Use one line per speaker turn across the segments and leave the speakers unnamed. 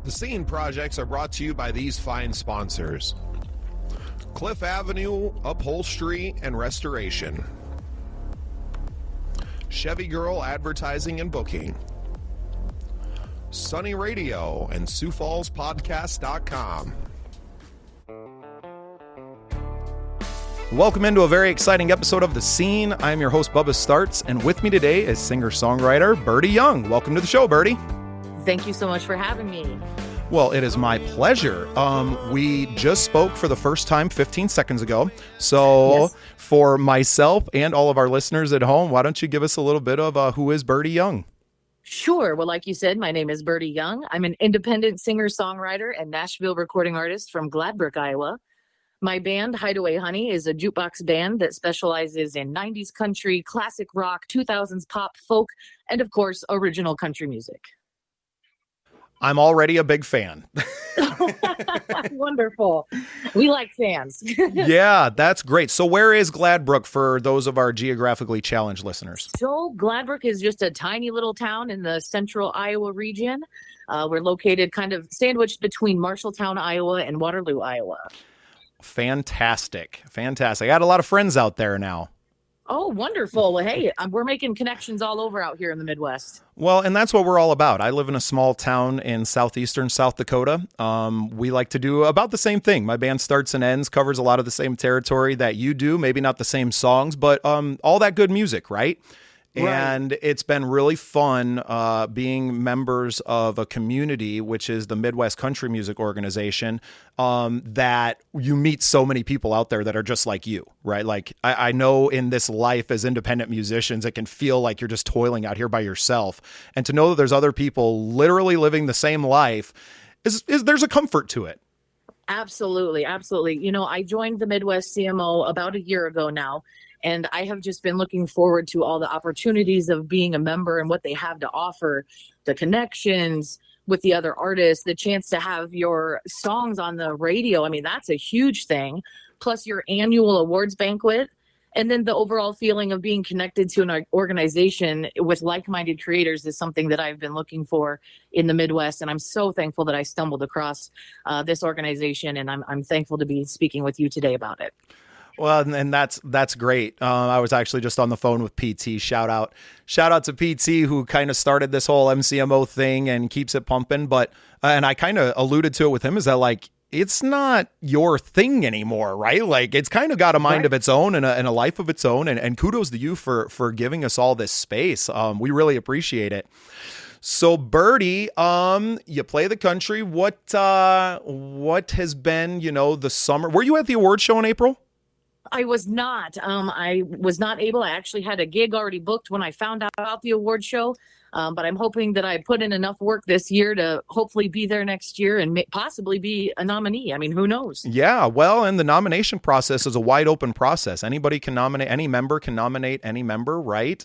The Scene projects are brought to you by these fine sponsors: Cliff Avenue Upholstery and Restoration, Chevy Girl Advertising and Booking, Sunny Radio, and SiouxFallsPodcast.com.
Welcome into a very exciting episode of The Scene. I'm your host, Bubba Startz, and with me today is singer-songwriter Birdy Young. Welcome to the show, Birdy.
Thank you so much for having me.
Well, it is my pleasure. We just spoke for the first time 15 seconds ago. So yes. For myself and all of our listeners at home, why don't you give us a little bit of who is Birdy Young?
Sure. Well, like you said, my name is Birdy Young. I'm an independent singer-songwriter and Nashville recording artist from Gladbrook, Iowa. My band, HIDEAWAY Honey, is a jukebox band that specializes in 90s country, classic rock, 2000s pop, folk, and of course, original country music.
I'm already a big fan.
Wonderful. We like fans.
Yeah, that's great. So where is Gladbrook for those of our geographically challenged listeners?
So Gladbrook is just a tiny little town in the central Iowa region. We're located kind of sandwiched between Marshalltown, Iowa and Waterloo, Iowa.
Fantastic. I got a lot of friends out there now.
Oh, wonderful. Well, hey, we're making connections all over out here in the Midwest.
Well, and that's what we're all about. I live in a small town in southeastern South Dakota. We like to do about the same thing. My band Startz and Ends covers a lot of the same territory that you do. Maybe not the same songs, but all that good music, right? And it's been really fun being members of a community, which is the Midwest Country Music Organization, that you meet so many people out there that are just like you, right? Like I know in this life as independent musicians, it can feel like you're just toiling out here by yourself. And to know that there's other people literally living the same life, there's a comfort to it.
Absolutely. Absolutely. You know, I joined the Midwest CMO about a year ago now. And I have just been looking forward to all the opportunities of being a member and what they have to offer, the connections with the other artists, the chance to have your songs on the radio. I mean, that's a huge thing. Plus your annual awards banquet. And then the overall feeling of being connected to an organization with like-minded creators is something that I've been looking for in the Midwest. And I'm so thankful that I stumbled across this organization. And I'm thankful to be speaking with you today about it.
Well, and that's great. I was actually just on the phone with PT. Shout out to PT, who kind of started this whole MCMO thing and keeps it pumping. But and I kind of alluded to it with him, is that like it's not your thing anymore, right? Like it's kind of got a mind of its own and a life of its own. And kudos to you for giving us all this space. We really appreciate it. So Birdy, you play the country. What has been, the summer? Were you at the award show in April?
I was not. I was not able. I actually had a gig already booked when I found out about the award show. But I'm hoping that I put in enough work this year to hopefully be there next year and possibly be a nominee. I mean, who knows? Yeah, well, and the nomination process is a wide open process. Anybody can nominate, any member can nominate any member, right?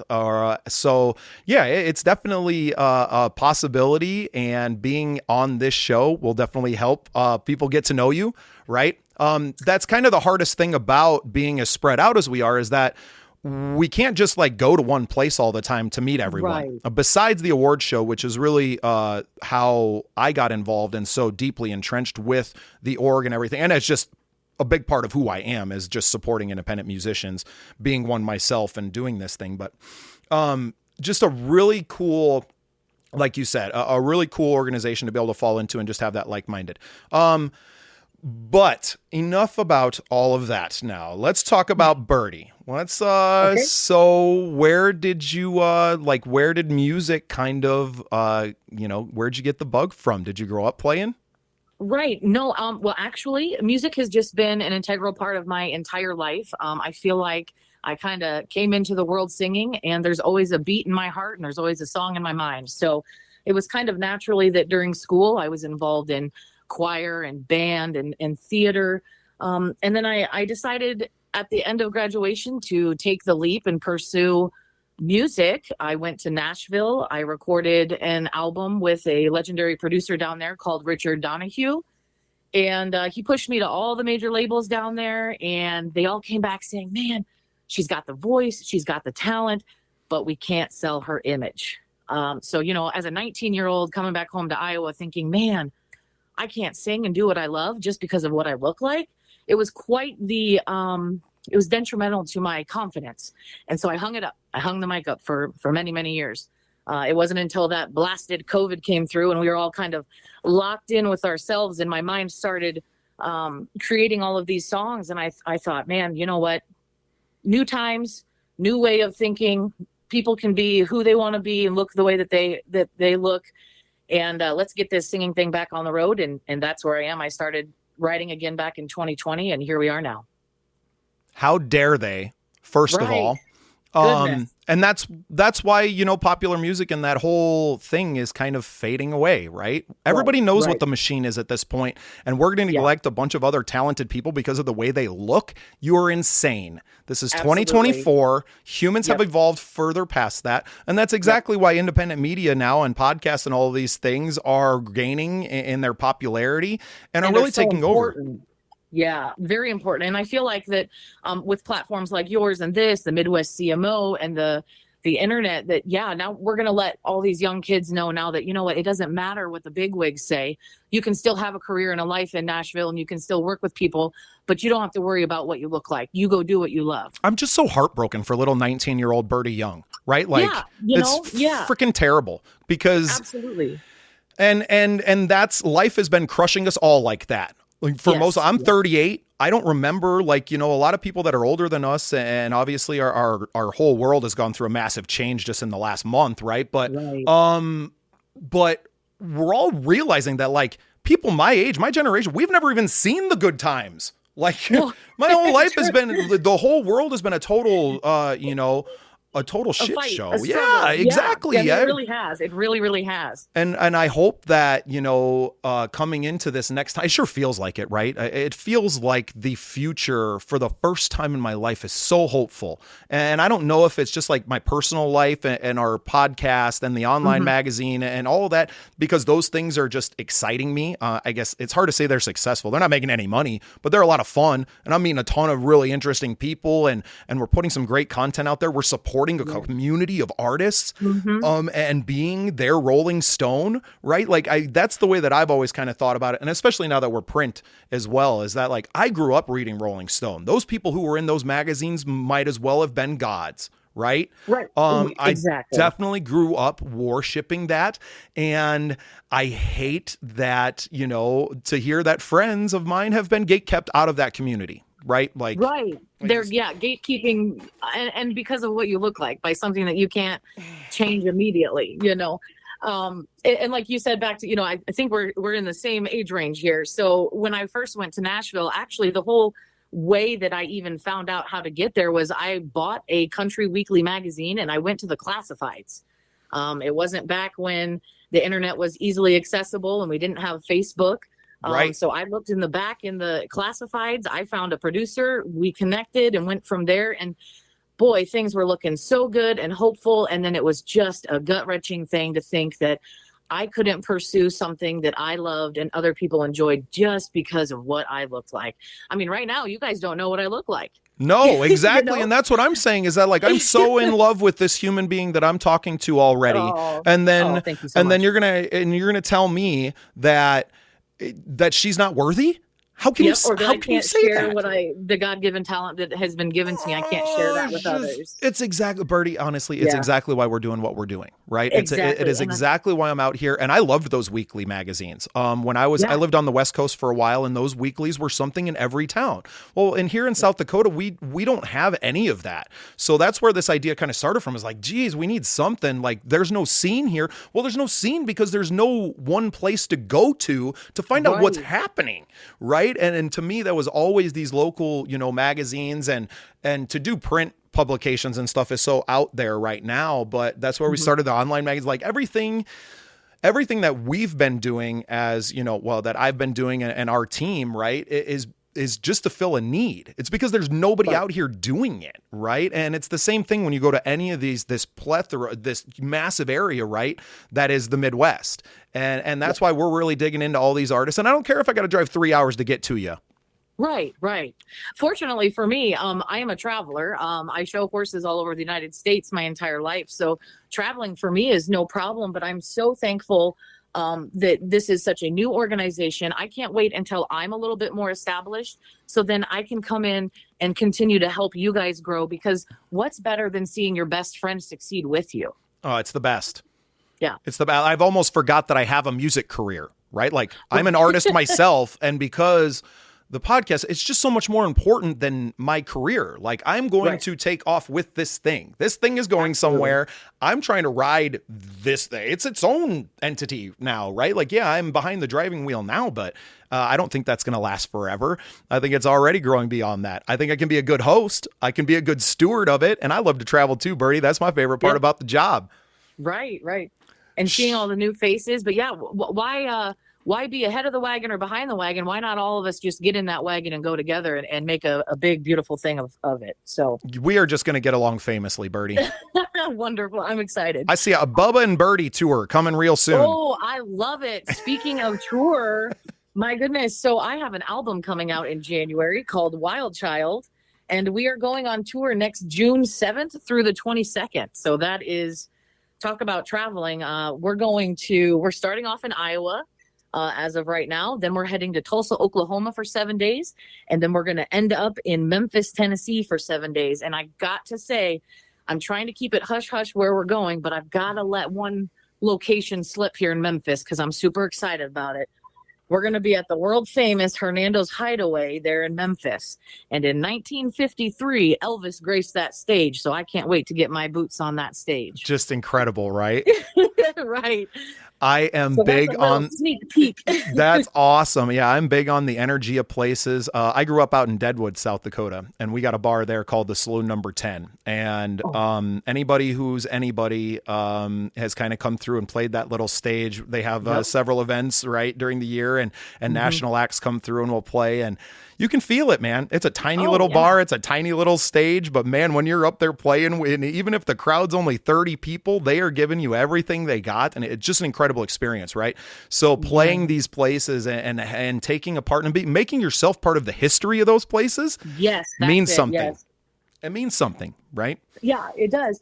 So, yeah, it's definitely a possibility. And being on this show will definitely help people get to know you, right? That's kind of the hardest thing about being as spread out as we are, is that we can't just like go to one place all the time to meet everyone. Right. Besides the award show, which is really how I got involved and so deeply entrenched with the org and everything. And it's just a big part of who I am, is just supporting independent musicians, being one myself and doing this thing. But just a really cool, like you said, a really cool organization to be able to fall into and just have that like-minded. But enough about all of that now. Let's talk about Birdy. Okay. So where did you, where did music kind of, where'd you get the bug from? Did you grow up playing? Right. No, well, actually, music has just been an integral part of my entire life. I feel like I kind of came into the world singing, and there's always a beat in my heart and there's always a song in my mind. So it was kind of naturally that during school I was involved in choir and band and theater. And then I decided at the end of graduation to take the leap and pursue music. I went to Nashville. I recorded an album with a legendary producer down there called Richard Donahue. And he pushed me to all the major labels down there. And they all came back saying, man, she's got the voice, she's got the talent, but we can't sell her image. So, as a 19-year-old coming back home to Iowa thinking, man, I can't sing and do what I love just because of what I look like. It was quite the, it was detrimental to my confidence. And so I hung it up. I hung the mic up for many, many years. It wasn't until that blasted COVID came through and we were all kind of locked in with ourselves, and my mind started creating all of these songs. And I thought, man, you know what? New times, new way of thinking. People can be who they want to be and look the way that they look. And let's get this singing thing back on the road. And that's where I am. I started writing again back in 2020, and here we are now.
How dare they, first of all. And that's why, you know, popular music and that whole thing is kind of fading away, right? Everybody knows what the machine is at this point, and we're going to neglect a bunch of other talented people because of the way they look. You are insane. This is 2024. Humans have evolved further past that. And that's exactly why independent media now and podcasts and all of these things are gaining in their popularity and are really taking over.
Yeah, very important. And I feel like that with platforms like yours and this, the Midwest CMO and the internet, that, now we're going to let all these young kids know now that, you know what, it doesn't matter what the bigwigs say. You can still have a career and a life in Nashville, and you can still work with people, but you don't have to worry about what you look like. You go do what you love. I'm
just so heartbroken for little 19-year-old Birdy Young, right? Like, it's freaking terrible because
absolutely.
And that's, life has been crushing us all like that. Like for most, I'm 38. I don't remember, like, you know, a lot of people that are older than us, and obviously our whole world has gone through a massive change just in the last month, right? But but we're all realizing that, like, people my age, my generation, we've never even seen the good times. Like, my whole life has been, the whole world has been a total, a total shit show. Yeah, exactly.
Yeah, it really has. It really, really has.
And I hope that, you know, coming into this next time, it sure feels like it, right? It feels like the future for the first time in my life is so hopeful. And I don't know if it's just like my personal life and our podcast and the online magazine and all of that, because those things are just exciting me. I guess it's hard to say they're successful. They're not making any money, but they're a lot of fun. And I'm meeting a ton of really interesting people, and we're putting some great content out there. We're supporting a community of artists, and being their Rolling Stone, right? Like, that's the way that I've always kind of thought about it. And especially now that we're print as well, is that, like, I grew up reading Rolling Stone. Those people who were in those magazines might as well have been gods. Right.
Exactly.
I definitely grew up worshiping that. And I hate that, you know, to hear that friends of mine have been kept out of that community. Right. Like,
they're gatekeeping, and because of what you look like, by something that you can't change immediately, you know. And like you said, back to, you know, I think we're in the same age range here. So when I first went to Nashville, actually the whole way that I even found out how to get there was I bought a country weekly magazine and I went to the classifieds. It wasn't back when the internet was easily accessible and we didn't have Facebook. So I looked in the back in the classifieds. I found a producer. We connected and went from there. And boy, things were looking so good and hopeful. And then it was just a gut-wrenching thing to think that I couldn't pursue something that I loved and other people enjoyed just because of what I looked like. I mean, right now, you guys don't know what I look like.
No, exactly. You know? And that's what I'm saying, is that, like, I'm so in love with this human being that I'm talking to already. And then,
thank you so much.
Then you're going to tell me that she's not worthy? How can you say that?
I can't share the God-given talent that has been given to me. I can't share that with others.
It's exactly, Birdy, honestly, it's exactly why we're doing what we're doing, right?
Exactly.
It is exactly why I'm out here. And I loved those weekly magazines. When I lived on the West Coast for a while, and those weeklies were something in every town. Well, and here in South Dakota, we don't have any of that. So that's where this idea kind of started from, is like, geez, we need something. Like, there's no scene here. Well, there's no scene because there's no one place to go to find out what's happening, right? And to me, that was always these local, you know, magazines, and to do print publications and stuff is so out there right now. But that's where we started the online magazines. Like, everything that we've been doing, as, you know, well, that I've been doing and our team, right, is just to fill a need. It's because there's nobody out here doing it, right? And it's the same thing when you go to any of this plethora, this massive area, right, that is the Midwest. And that's why we're really digging into all these artists. And I don't care if I got to drive 3 hours to get to you.
Right. Fortunately for me, I am a traveler. I show horses all over the United States my entire life. So traveling for me is no problem, but I'm so thankful that this is such a new organization. I can't wait until I'm a little bit more established, so then I can come in and continue to help you guys grow, because what's better than seeing your best friend succeed with you?
Oh, it's the best.
Yeah.
It's the best. I've almost forgot that I have a music career, right? Like, I'm an artist myself, and because the podcast, it's just so much more important than my career. Like, I'm going to take off with this thing. This thing is going somewhere. I'm trying to ride this thing. It's its own entity now, right? Like, yeah, I'm behind the driving wheel now, but I don't think that's going to last forever. I think it's already growing beyond that. I think I can be a good host. I can be a good steward of it. And I love to travel too, Birdy. That's my favorite part about the job.
Right. And seeing all the new faces. But yeah, why be ahead of the wagon or behind the wagon? Why not all of us just get in that wagon and go together and make a big, beautiful thing of it? So
we are just going to get along famously, Birdy.
Wonderful. I'm excited.
I see a Bubba and Birdy tour coming real soon.
Oh, I love it. Speaking of tour, my goodness. So I have an album coming out in January called Wild Child, and we are going on tour next June 7th through the 22nd. So that is, talk about traveling. We're starting off in Iowa. As of right now. Then we're heading to Tulsa, Oklahoma for 7 days. And then we're going to end up in Memphis, Tennessee for 7 days. And I got to say, I'm trying to keep it hush hush where we're going, but I've got to let one location slip here in Memphis because I'm super excited about it. We're going to be at the world famous Hernando's Hideaway there in Memphis. And in 1953, Elvis graced that stage. So I can't wait to get my boots on that stage.
Just incredible, right?
Right.
I am big on
sneak peek.
That's awesome. Yeah, I'm big on the energy of places. I grew up out in Deadwood, South Dakota, and we got a bar there called the Saloon Number 10. And anybody who's anybody has kind of come through and played that little stage. They have several events right during the year, and national acts come through and will play, and you can feel it, man. It's a tiny little bar. It's a tiny little stage. But, man, when you're up there playing, and even if the crowd's only 30 people, they are giving you everything they got. And it's just an incredible experience, right? So playing these places and taking a part and making yourself part of the history of those places means something. Yes. It means something, right?
Yeah, it does.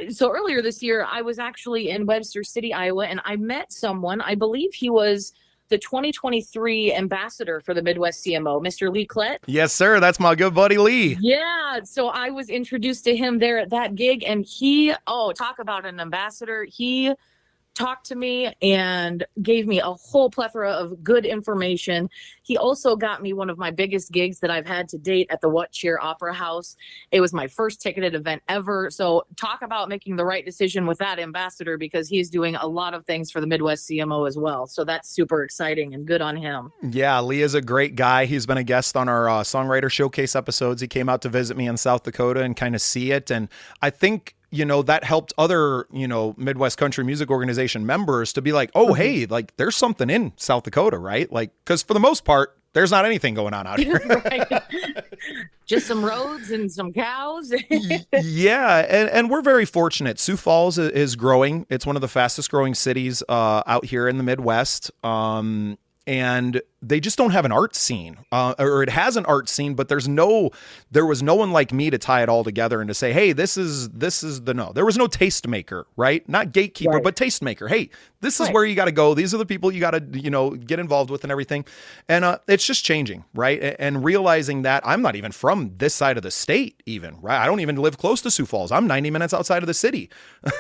So earlier this year, I was actually in Webster City, Iowa, and I met someone. I believe he was the 2023 ambassador for the Midwest CMO, Mr. Lee Klett.
Yes, sir. That's my good buddy, Lee.
Yeah. So I was introduced to him there at that gig, and talk about an ambassador. He talked to me and gave me a whole plethora of good information. He also got me one of my biggest gigs that I've had to date at the What Cheer Opera House. It was my first ticketed event ever. So talk about making the right decision with that ambassador, because he's doing a lot of things for the Midwest CMO as well. So that's super exciting and good on him. Yeah,
Lee is a great guy. He's been a guest on our Songwriter Showcase episodes. He came out to visit me in South Dakota and kind of see it. And I think that helped other, Midwest country music organization members to be like, oh, hey, like there's something in South Dakota, right? Like, because for the most part, there's not anything going on out here.
Right. Just some roads and some cows.
Yeah. And we're very fortunate. Sioux Falls is growing. It's one of the fastest growing cities out here in the Midwest. And they just don't have an art scene, or it has an art scene, but there was no one like me to tie it all together and to say, hey, this is there was no tastemaker, right? Not gatekeeper, but tastemaker. Hey, this is where you got to go. These are the people you got to, get involved with and everything. And it's just changing, right? And realizing that I'm not even from this side of the state even, right? I don't even live close to Sioux Falls. I'm 90 minutes outside of the city.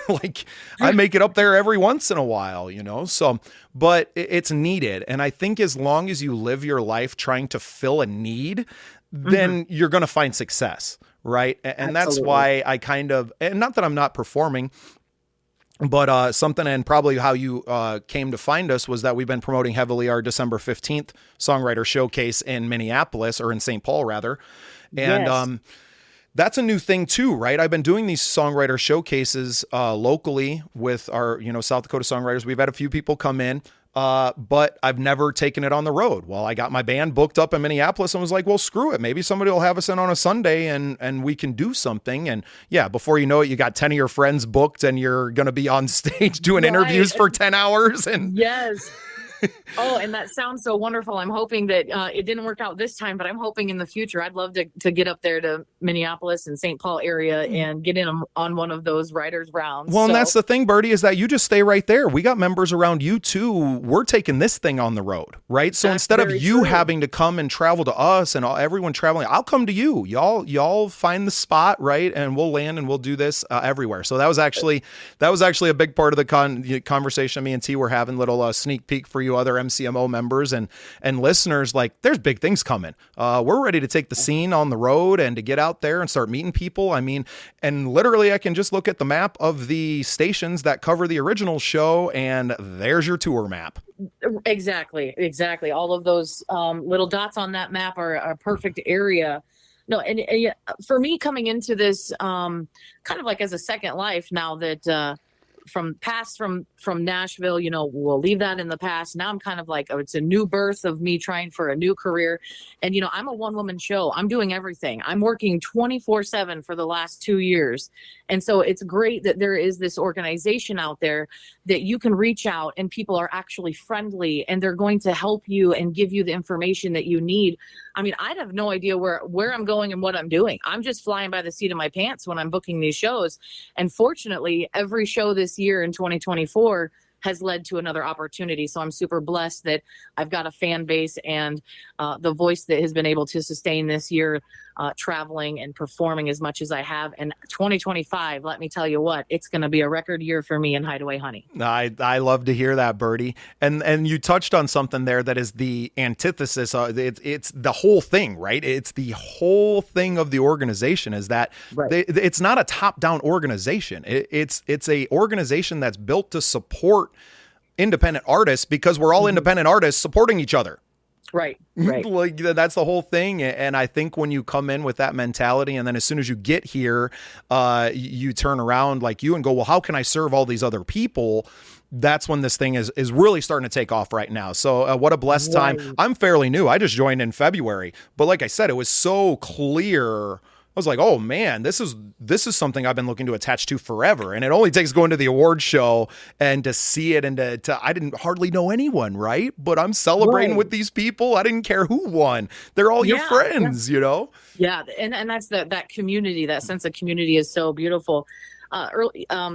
Like I make it up there every once in a while, so, but it's needed. And I think as long as you live your life trying to fill a need, then you're going to find success, right? And that's why I and not that I'm not performing, but something, and probably how you came to find us, was that we've been promoting heavily our December 15th Songwriter Showcase in Minneapolis, or in St. Paul rather. And that's a new thing too, right? I've been doing these songwriter showcases locally with our, South Dakota songwriters. We've had a few people come in. But I've never taken it on the road. Well, I got my band booked up in Minneapolis and was like, well, screw it. Maybe somebody will have us in on a Sunday and we can do something. And yeah, before you know it, you got 10 of your friends booked and you're going to be on stage doing interviews for 10 hours. And
Oh, and that sounds so wonderful. I'm hoping that it didn't work out this time, but I'm hoping in the future. I'd love to get up there to Minneapolis and St. Paul area and get in on one of those writers rounds.
Well, and that's the thing, Birdy, is that you just stay right there. We got members around you too. We're taking this thing on the road, right? So instead of you having to come and travel to us and everyone traveling, I'll come to you. Y'all find the spot, right? And we'll land and we'll do this everywhere. So that was actually a big part of the conversation me and T were having. Little sneak peek for you other MCMO members and listeners. Like, there's big things coming. We're ready to take the scene on the road and to get out there and start meeting people. I mean, and literally I can just look at the map of the stations that cover the original show and there's your tour map.
Exactly. All of those little dots on that map are a perfect area. No, and for me coming into this kind of like as a second life now that from Nashville, we'll leave that in the past. Now I'm kind of like, it's a new birth of me trying for a new career. And, I'm a one-woman show. I'm doing everything. I'm working 24/7 for the last 2 years. And so it's great that there is this organization out there that you can reach out and people are actually friendly and they're going to help you and give you the information that you need. I mean, I'd have no idea where I'm going and what I'm doing. I'm just flying by the seat of my pants when I'm booking these shows. And fortunately, every show this year in 2024 has led to another opportunity. So I'm super blessed that I've got a fan base and the voice that has been able to sustain this year, traveling and performing as much as I have. And 2025, let me tell you what, it's going to be a record year for me in Hideaway Honey.
I love to hear that, Birdy. And you touched on something there that is the antithesis. It's the whole thing, right? It's the whole thing of the organization is that it's not a top-down organization. It's a organization that's built to support independent artists because we're all independent artists supporting each other.
Right.
Like that's the whole thing. And I think when you come in with that mentality and then as soon as you get here, you turn around like you and go, well, how can I serve all these other people? That's when this thing is really starting to take off right now. So what a blessed time. I'm fairly new. I just joined in February, but like I said, it was so clear. I was like, oh man, this is something I've been looking to attach to forever. And it only takes going to the awards show and to see it and to I didn't hardly know anyone, right? But I'm celebrating with these people. I didn't care who won. They're all your friends,
Yeah. And that's that community, that sense of community is so beautiful.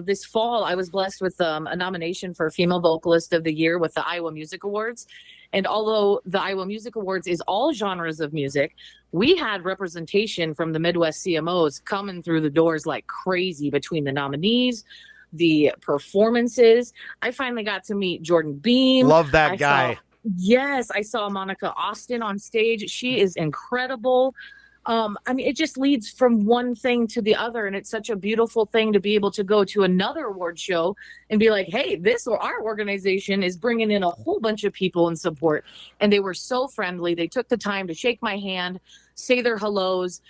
This fall, I was blessed with a nomination for Female Vocalist of the Year with the Iowa Music Awards. And although the Iowa Music Awards is all genres of music, we had representation from the Midwest CMOs coming through the doors like crazy between the nominees, the performances. I finally got to meet Jordan Beam.
Love that guy.
I saw Monica Austin on stage. She is incredible. I mean, it just leads from one thing to the other. And it's such a beautiful thing to be able to go to another award show and be like, hey, our organization is bringing in a whole bunch of people in support. And they were so friendly. They took the time to shake my hand, say their hellos,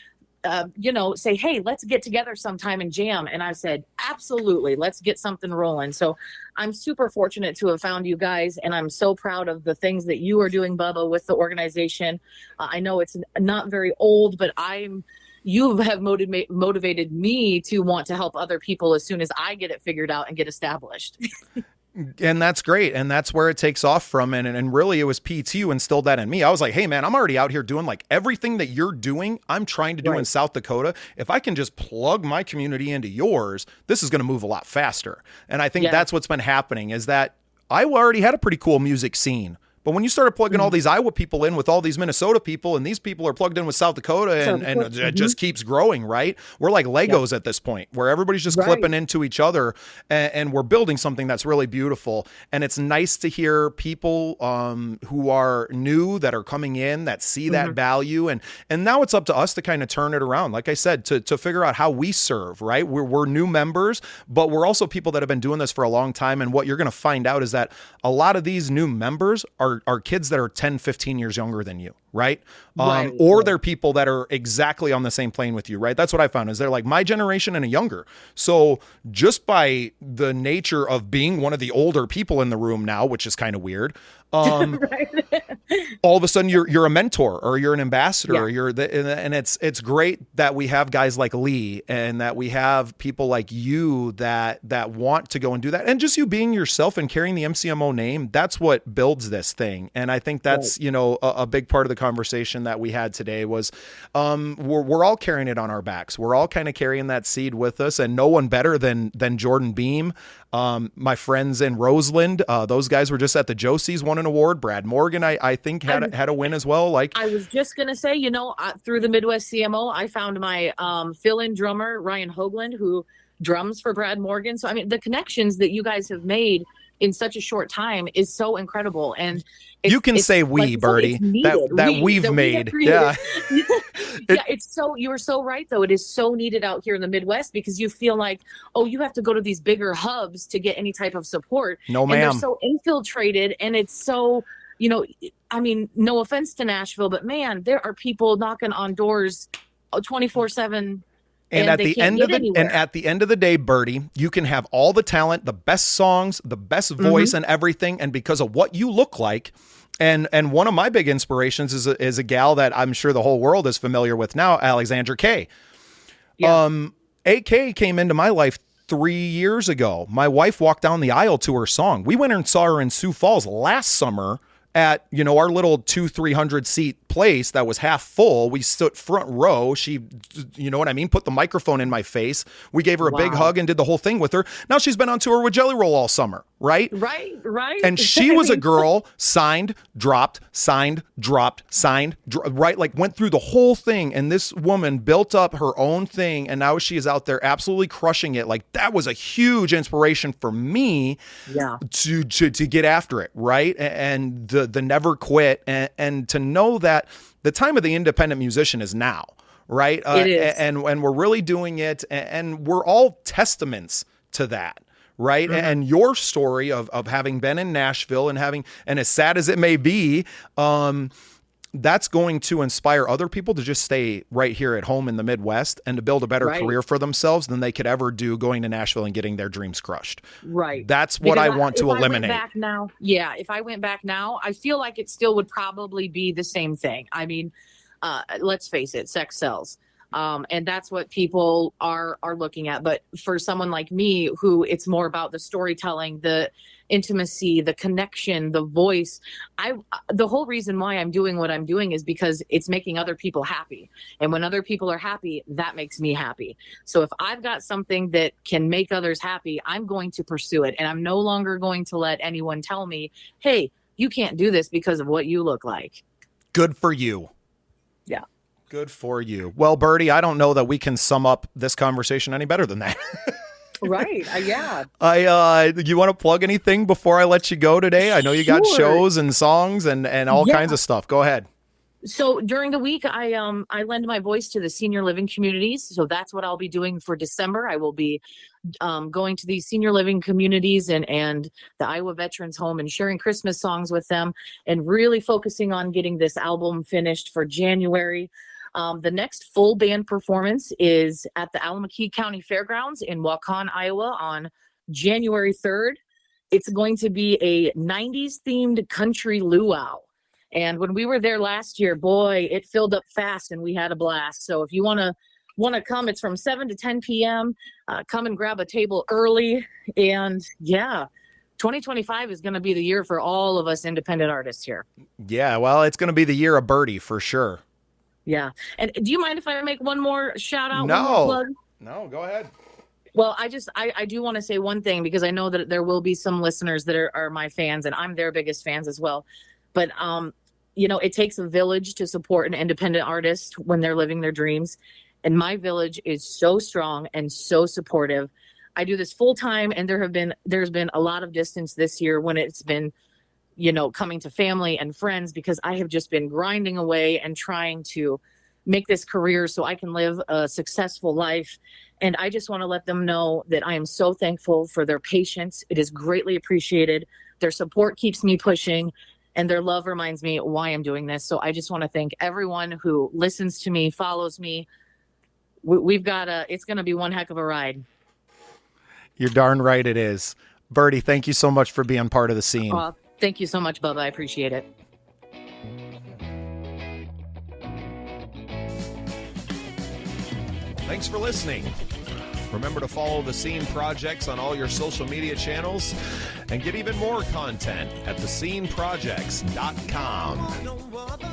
say, hey, let's get together sometime and jam. And I said, absolutely, let's get something rolling. So I'm super fortunate to have found you guys. And I'm so proud of the things that you are doing, Bubba, with the organization. I know it's not very old, but you have motivated me to want to help other people as soon as I get it figured out and get established.
And that's great. And that's where it takes off from. And really it was PT who instilled that in me. I was like, hey man, I'm already out here doing like everything that you're doing. I'm trying to do in South Dakota. If I can just plug my community into yours, this is going to move a lot faster. And I think that's what's been happening is that I already had a pretty cool music scene. But when you started plugging all these Iowa people in with all these Minnesota people, and these people are plugged in with South Dakota, and it just keeps growing, right? We're like Legos at this point, where everybody's just clipping into each other, and we're building something that's really beautiful. And it's nice to hear people who are new that are coming in that see that value, and now it's up to us to kind of turn it around. Like I said, to figure out how we serve, right? We're new members, but we're also people that have been doing this for a long time. And what you're going to find out is that a lot of these new members are kids that are 10, 15 years younger than you. right?
Right,
Or
right.
they're people that are exactly on the same plane with you, right? That's what I found, is they're like my generation and a younger. So just by the nature of being one of the older people in the room now, which is kind of weird,
Right.
all of a sudden you're a mentor or you're an ambassador,
Yeah.
or and it's great that we have guys like Lee and that we have people like you that want to go and do that, and just you being yourself and carrying the MCMO name. That's what builds this thing. And I think that's,
Right.
a big part of the conversation that we had today was, we're all carrying it on our backs. We're all kind of carrying that seed with us, and no one better than Jordan Beam. My friends in Roseland, those guys were just at the Josie's, won an award. Brad Morgan, I think had a win as well. Like,
I was just going to say, through the Midwest CMO, I found my fill-in drummer, Ryan Hoagland, who drums for Brad Morgan. So, I mean, the connections that you guys have made in such a short time is so incredible. And
you can say we, Birdy, that we've made. Yeah.
Yeah, you were so right, though. It is so needed out here in the Midwest, because you feel like, oh, you have to go to these bigger hubs to get any type of support.
No,
and
ma'am.
they're so infiltrated, and it's so, I mean, no offense to Nashville, but man, there are people knocking on doors 24/7.
And at the end of the day, Birdy, you can have all the talent, the best songs, the best voice, and everything, and because of what you look like. And one of my big inspirations is a gal that I'm sure the whole world is familiar with now, Alexandra Kay.
Yeah.
AK came into my life 3 years ago. My wife walked down the aisle to her song. We went and saw her in Sioux Falls last summer at, our little 200-300 seat place that was half full. We stood front row. She, put the microphone in my face. We gave her a big hug and did the whole thing with her. Now she's been on tour with Jelly Roll all summer, right?
Right.
And she was a girl signed, dropped, signed, dropped, signed, right? Like went through the whole thing. And this woman built up her own thing. And now she is out there absolutely crushing it. Like that was a huge inspiration for me to get after it. Right. And the never quit and to know that the time of the independent musician is now. Right.
It is.
And we're really doing it. And we're all testaments to that. Right. Mm-hmm. And your story of having been in Nashville and as sad as it may be, that's going to inspire other people to just stay right here at home in the Midwest and to build a better career for themselves than they could ever do going to Nashville and getting their dreams crushed.
Right.
That's what I want to eliminate.
If I went back now, I feel like it still would probably be the same thing. I mean, let's face it, sex sells. And that's what people are looking at. But for someone like me, who it's more about the storytelling, the intimacy, the connection, the voice, the whole reason why I'm doing what I'm doing is because it's making other people happy. And when other people are happy, that makes me happy. So if I've got something that can make others happy, I'm going to pursue it. And I'm no longer going to let anyone tell me, hey, you can't do this because of what you look like.
Good for you.
Yeah.
Good for you. Well, Birdy, I don't know that we can sum up this conversation any better than that.
Right. Yeah.
You want to plug anything before I let you go today? I know you got shows and songs and all kinds of stuff. Go ahead.
So during the week, I lend my voice to the senior living communities. So that's what I'll be doing for December. I will be going to these senior living communities and the Iowa Veterans Home and sharing Christmas songs with them and really focusing on getting this album finished for January. The next full band performance is at the Alameda County Fairgrounds in Waukon, Iowa on January 3rd. It's going to be a 90s themed country luau. And when we were there last year, boy, it filled up fast and we had a blast. So if you want to come, it's from 7 to 10 p.m. Come and grab a table early. And 2025 is going to be the year for all of us independent artists here. Yeah,
well, it's going to be the year of Birdy for sure.
Yeah. And do you mind if I make one more shout out?
No.
One more plug?
No, go ahead.
Well, I do want to say one thing because I know that there will be some listeners that are my fans and I'm their biggest fans as well. But, it takes a village to support an independent artist when they're living their dreams. And my village is so strong and so supportive. I do this full time and there's been a lot of distance this year when it's been coming to family and friends because I have just been grinding away and trying to make this career so I can live a successful life. And I just want to let them know that I am so thankful for their patience. It is greatly appreciated. Their support keeps me pushing. and their love reminds me why I'm doing this. So I just want to thank everyone who listens to me, follows me. It's going to be one heck of a ride.
You're darn right it is. Birdy, thank you so much for being part of the scene.
Thank you so much, Bubba. I appreciate it.
Thanks for listening. Remember to follow the Scene Projects on all your social media channels and get even more content at thesceneprojects.com.